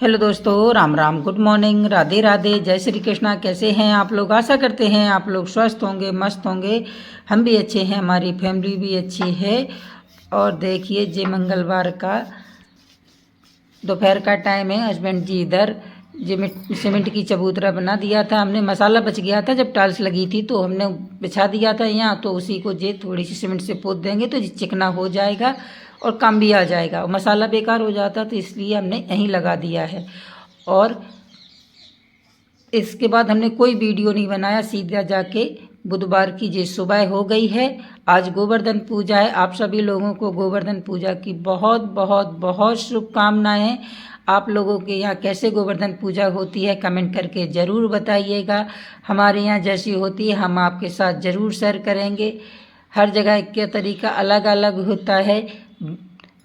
Hello दोस्तों, Ram Ram, good morning, Radhe Radhe, जय श्री कृष्णा। कैसे हैं आप लोग? आशा करते हैं आप लोग स्वस्थ होंगे, मस्त होंगे। हम भी अच्छे हैं, हमारी फैमिली भी अच्छी है। और देखिए, जे मंगलवार का दोपहर का टाइम है। हस्बैंड जी इधर सीमेंट की चबूतरा बना दिया था हमने। मसाला बच गया था, जब टाइल्स लगी थी तो हमने बिछा दिया था यहाँ, तो उसी को जे थोड़ी सी सीमेंट से पोत देंगे तो चिकना हो जाएगा और काम भी आ जाएगा। और मसाला बेकार हो जाता तो इसलिए हमने यहीं लगा दिया है। और इसके बाद हमने कोई वीडियो नहीं बनाया, सीधा जाके बुधवार की जे सुबह हो गई है। आज गोवर्धन पूजा है। आप सभी लोगों को गोवर्धन पूजा की बहुत बहुत बहुत शुभकामनाएं। आप लोगों के यहाँ कैसे गोवर्धन पूजा होती है कमेंट करके ज़रूर बताइएगा। हमारे यहाँ जैसी होती है हम आपके साथ ज़रूर शेयर करेंगे। हर जगह का तरीका अलग अलग होता है।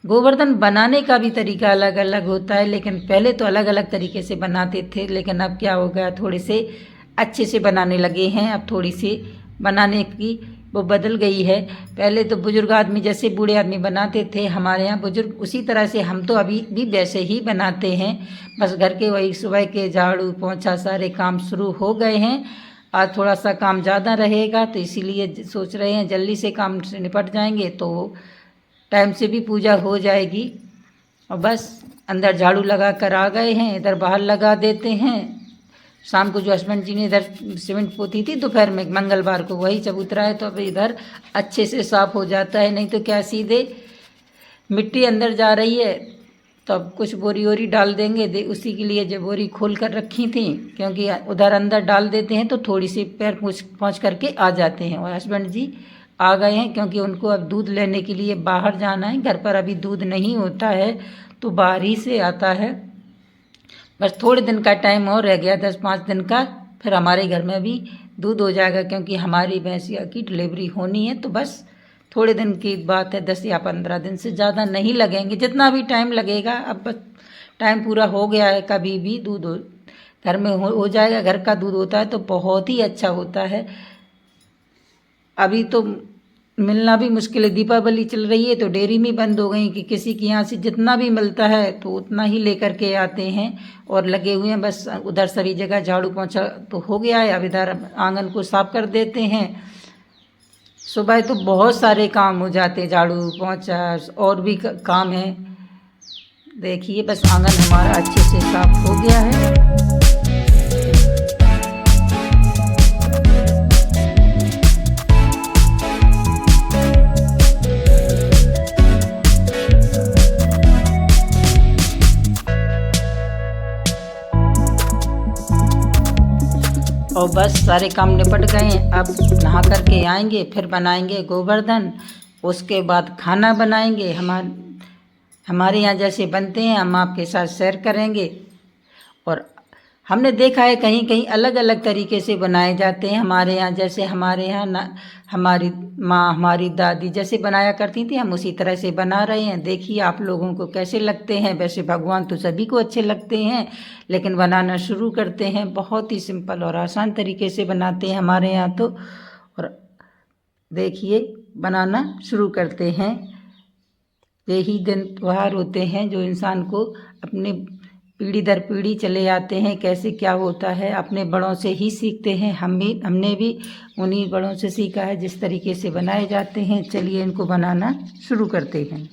गोवर्धन बनाने का भी तरीका अलग अलग होता है, लेकिन पहले तो अलग अलग तरीके से बनाते थे, लेकिन अब क्या हो गया, थोड़े से अच्छे से बनाने लगे हैं। अब थोड़ी सी बनाने की वो बदल गई है। पहले तो बुजुर्ग आदमी जैसे बूढ़े आदमी बनाते थे, हमारे यहाँ बुजुर्ग उसी तरह से, हम तो अभी भी वैसे ही बनाते हैं। बस घर के वही सुबह के झाड़ू पोंछा सारे काम शुरू हो गए हैं। आज थोड़ा सा काम ज़्यादा रहेगा तो इसीलिए सोच रहे हैं जल्दी से काम से निपट जाएंगे तो टाइम से भी पूजा हो जाएगी। और बस अंदर झाड़ू लगा कर आ गए हैं, इधर बाहर लगा देते हैं। शाम को जो हस्बैंड जी ने इधर सीमेंट पोती थी दोपहर में मंगलवार को, वही चबूतरा है तो अब इधर अच्छे से साफ हो जाता है। नहीं तो क्या सीधे मिट्टी अंदर जा रही है। तो अब कुछ बोरी वोरी डाल देंगे, उसी के लिए जो बोरी खोल कर रखी थी, क्योंकि उधर अंदर डाल देते हैं तो थोड़ी सी पैर पहुँच करके आ जाते हैं। और हस्बैंड जी आ गए हैं क्योंकि उनको अब दूध लेने के लिए बाहर जाना है। घर पर अभी दूध नहीं होता है तो बाहर ही से आता है। बस थोड़े दिन का टाइम और रह गया, 10-5 दिन का, फिर हमारे घर में भी दूध हो जाएगा, क्योंकि हमारी भैंसिया की डिलीवरी होनी है। तो बस थोड़े दिन की बात है, 10 या 15 दिन से ज़्यादा नहीं लगेंगे, जितना भी टाइम लगेगा। अब बस टाइम पूरा हो गया है, कभी भी दूध घर में हो जाएगा। घर का दूध होता है तो बहुत ही अच्छा होता है। अभी तो मिलना भी मुश्किल है, दीपावली चल रही है तो डेयरी में बंद हो गई कि किसी के यहाँ से जितना भी मिलता है तो उतना ही लेकर के आते हैं और लगे हुए हैं। बस उधर सभी जगह झाड़ू पोंछा तो हो गया है, अब इधर आंगन को साफ कर देते हैं। सुबह तो बहुत सारे काम हो जाते हैं, झाड़ू पोंछा और भी काम है। देखिए बस आंगन हमारा अच्छे से साफ हो गया है। और बस सारे काम निपट गए हैं। अब नहा करके आएंगे, फिर बनाएंगे गोवर्धन। उसके बाद खाना बनाएंगे। हमारे यहाँ जैसे बनते हैं हम आपके साथ शेयर करेंगे। और हमने देखा है कहीं कहीं अलग अलग तरीके से बनाए जाते हैं। हमारे यहाँ जैसे हमारे यहाँ हमारी माँ, हमारी दादी जैसे बनाया करती थी, हम उसी तरह से बना रहे हैं। देखिए आप लोगों को कैसे लगते हैं। वैसे भगवान तो सभी को अच्छे लगते हैं, लेकिन बनाना शुरू करते हैं। बहुत ही सिंपल और आसान तरीके से बनाते हैं हमारे यहाँ तो। और देखिए बनाना शुरू करते हैं। यही दिन त्योहार होते हैं जो इंसान को अपने पीढ़ी दर पीढ़ी चले आते हैं। कैसे क्या होता है अपने बड़ों से ही सीखते हैं। हमने भी उन्हीं बड़ों से सीखा है जिस तरीके से बनाए जाते हैं। चलिए इनको बनाना शुरू करते हैं।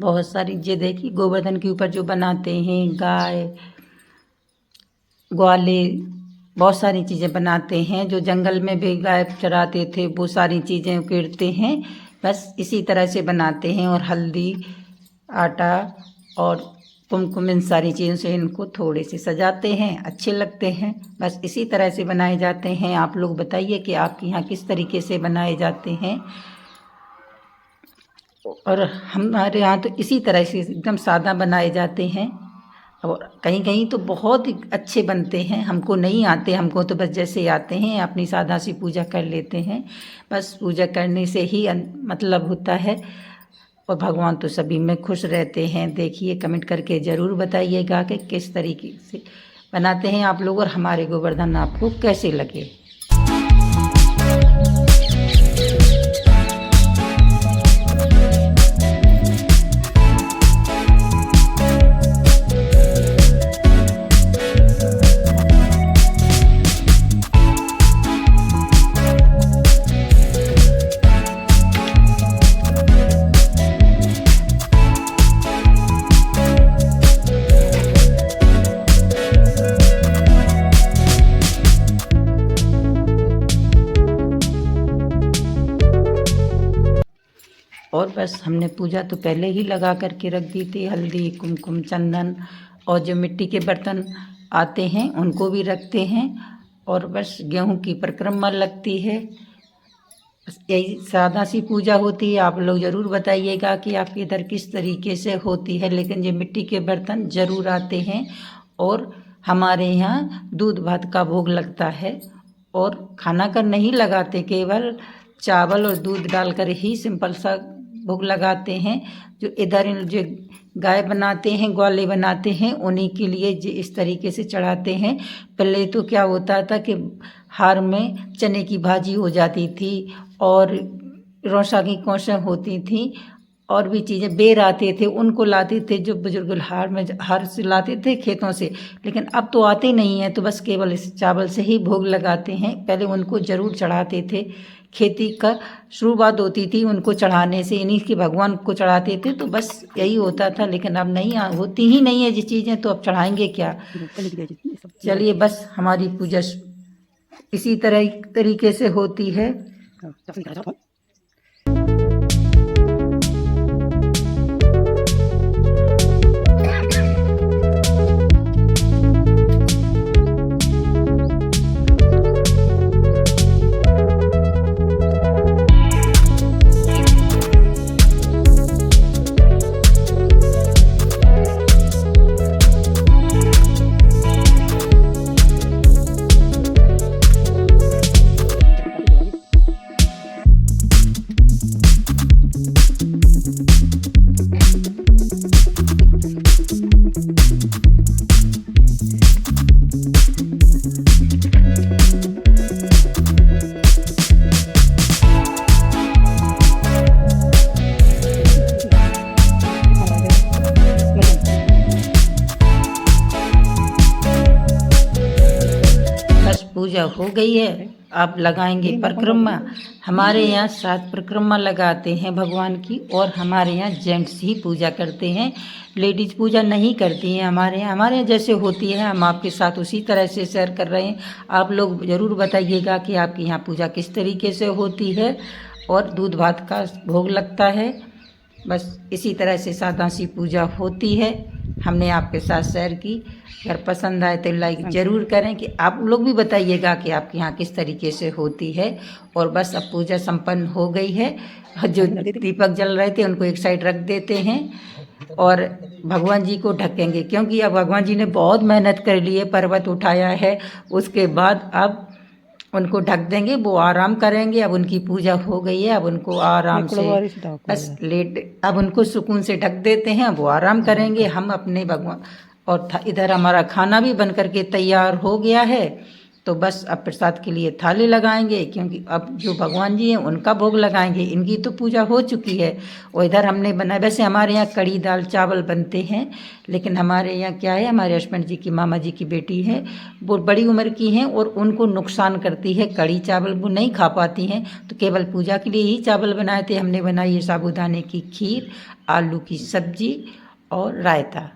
बहुत सारी ये देखिए गोवर्धन के ऊपर जो बनाते हैं, गाय ग्वाले, बहुत सारी चीज़ें बनाते हैं। जो जंगल में भी गाय चराते थे वो सारी चीज़ें उकेरते हैं, बस इसी तरह से बनाते हैं। और हल्दी, आटा और कुमकुम, इन सारी चीज़ों से इनको थोड़े से सजाते हैं, अच्छे लगते हैं। बस इसी तरह से बनाए जाते हैं। आप लोग बताइए कि आपके यहाँ किस तरीके से बनाए जाते हैं। और हमारे यहाँ तो इसी तरह से एकदम सादा बनाए जाते हैं। और कहीं कहीं तो बहुत ही अच्छे बनते हैं। हमको नहीं आते, हमको तो बस जैसे आते हैं अपनी सादा सी पूजा कर लेते हैं। बस पूजा करने से ही मतलब होता है। और भगवान तो सभी में खुश रहते हैं। देखिए, कमेंट करके ज़रूर बताइएगा कि किस तरीके से बनाते हैं आप लोग और हमारे गोवर्धन आपको कैसे लगे। और बस हमने पूजा तो पहले ही लगा करके रख दी थी। हल्दी, कुमकुम, चंदन और जो मिट्टी के बर्तन आते हैं उनको भी रखते हैं। और बस गेहूं की परिक्रमा लगती है। बस यही सादा सी पूजा होती है। आप लोग ज़रूर बताइएगा कि आपके इधर किस तरीके से होती है। लेकिन ये मिट्टी के बर्तन ज़रूर आते हैं। और हमारे यहाँ दूध भात का भोग लगता है। और खाना का नहीं लगाते, केवल चावल और दूध डालकर ही सिंपल सा भोग लगाते हैं। जो इधर जो गाय बनाते हैं, ग्वाले बनाते हैं, उन्हीं के लिए इस तरीके से चढ़ाते हैं। पहले तो क्या होता था कि हार में चने की भाजी हो जाती थी और रौसा की कोसें होती थी और भी चीज़ें, बेर आते थे, उनको लाते थे जो बुजुर्ग हार से लाते थे खेतों से। लेकिन अब तो आते नहीं हैं, तो बस केवल इस चावल से ही भोग लगाते हैं। पहले उनको ज़रूर चढ़ाते थे। खेती का शुरुआत होती थी उनको चढ़ाने से, इन्हीं के भगवान को चढ़ाते थे। तो बस यही होता था। लेकिन अब नहीं होती ही नहीं है ये चीज़ें, तो अब चढ़ाएंगे क्या। चलिए, बस हमारी पूजा इसी तरीके से होती है। पूजा हो गई है, आप लगाएंगे परिक्रमा। हमारे यहाँ 7 परिक्रमा लगाते हैं भगवान की। और हमारे यहाँ जेंट्स ही पूजा करते हैं, लेडीज़ पूजा नहीं करती हैं। हमारे यहाँ जैसे होती है हम आपके साथ उसी तरह से शेयर कर रहे हैं। आप लोग ज़रूर बताइएगा कि आपके यहाँ पूजा किस तरीके से होती है। और दूध भात का भोग लगता है। बस इसी तरह से सादा सी पूजा होती है। हमने आपके साथ शेयर की। अगर पसंद आए तो लाइक ज़रूर करें। कि आप लोग भी बताइएगा कि आपके यहाँ किस तरीके से होती है। और बस अब पूजा संपन्न हो गई है। जो दीपक जल रहे थे उनको एक साइड रख देते हैं और भगवान जी को ढकेंगे, क्योंकि अब भगवान जी ने बहुत मेहनत कर ली है, पर्वत उठाया है। उसके बाद अब उनको ढक देंगे, वो आराम करेंगे। अब उनकी पूजा हो गई है, अब उनको आराम से बस अब उनको सुकून से ढक देते हैं, वो आराम करेंगे। हम अपने भगवान और इधर हमारा खाना भी बन करके तैयार हो गया है। तो बस अब प्रसाद के लिए थाली लगाएंगे, क्योंकि अब जो भगवान जी हैं उनका भोग लगाएंगे, इनकी तो पूजा हो चुकी है। और इधर हमने बनाया, वैसे हमारे यहाँ कड़ी दाल चावल बनते हैं, लेकिन हमारे यहाँ क्या है, हमारे हस्बैंड जी की मामा जी की बेटी है, वो बड़ी उम्र की हैं और उनको नुकसान करती है कड़ी चावल, वो नहीं खा पाती हैं, तो केवल पूजा के लिए ही चावल बनाए थे। हमने बनाई है साबूदाने की खीर, आलू की सब्जी और रायता।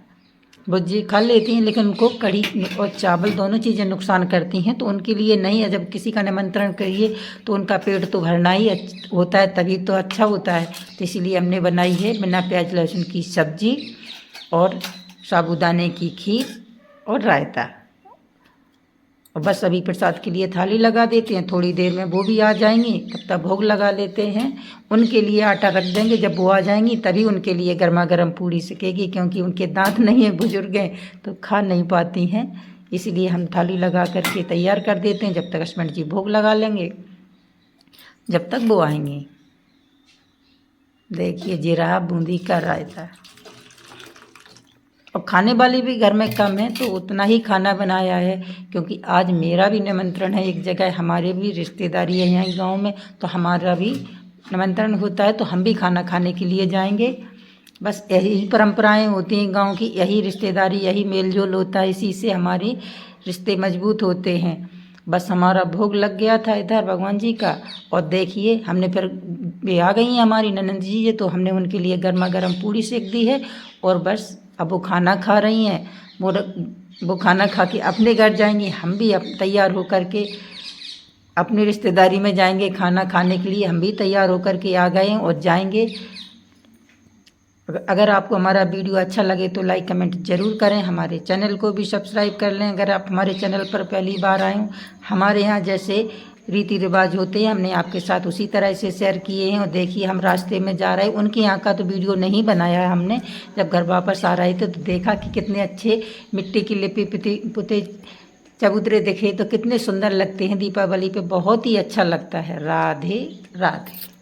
भुर्जी खा लेती हैं, लेकिन उनको कड़ी और चावल दोनों चीज़ें नुकसान करती हैं, तो उनके लिए नहीं है। जब किसी का निमंत्रण करिए तो उनका पेट तो भरना ही होता है, तभी तो अच्छा होता है। तो इसीलिए हमने बनाई है बिना प्याज लहसुन की सब्जी और साबूदाने की खीर और रायता। और बस अभी प्रसाद के लिए थाली लगा देते हैं, थोड़ी देर में वो भी आ जाएंगी, तब तक भोग लगा लेते हैं। उनके लिए आटा रख देंगे, जब वो आ जाएंगी तभी उनके लिए गर्मा गर्म पूड़ी सेकेगी, क्योंकि उनके दांत नहीं है, बुजुर्ग हैं तो खा नहीं पाती हैं। इसलिए हम थाली लगा करके तैयार कर देते हैं, जब तक हस्बैंड जी भोग लगा लेंगे, जब तक वो आएंगे। देखिए जी रहा बूंदी का रायता। और खाने वाली भी घर में कम है, तो उतना ही खाना बनाया है, क्योंकि आज मेरा भी निमंत्रण है एक जगह, हमारे भी रिश्तेदारी है यहाँ गांव में, तो हमारा भी निमंत्रण होता है, तो हम भी खाना खाने के लिए जाएंगे। बस यही परंपराएं होती हैं गांव की, यही रिश्तेदारी, यही मेल जोल होता है, इसी से हमारी रिश्ते मजबूत होते हैं। बस हमारा भोग लग गया था इधर भगवान जी का, और देखिए हमने फिर वे आ गई हैं हमारी ननंद जी, तो हमने उनके लिए गर्मा गर्म पूड़ी सेक दी है, और बस अब वो खाना खा रही हैं। वो खाना खा के अपने घर जाएंगी, हम भी अब तैयार होकर के अपनी रिश्तेदारी में जाएंगे खाना खाने के लिए। हम भी तैयार होकर के आ गए हैं और जाएंगे। अगर आपको हमारा वीडियो अच्छा लगे तो लाइक कमेंट ज़रूर करें, हमारे चैनल को भी सब्सक्राइब कर लें अगर आप हमारे चैनल पर पहली बार आए हों। हमारे यहाँ जैसे रीति रिवाज होते हैं, हमने आपके साथ उसी तरह से शेयर किए हैं। और देखिए हम रास्ते में जा रहे हैं, उनके यहाँ का तो वीडियो नहीं बनाया है हमने। जब घर वापस आ रहे थे तो देखा कि कितने अच्छे मिट्टी की लिपि पुते चबूतरे दिखे, तो कितने सुंदर लगते हैं दीपावली पे, बहुत ही अच्छा लगता है। राधे राधे।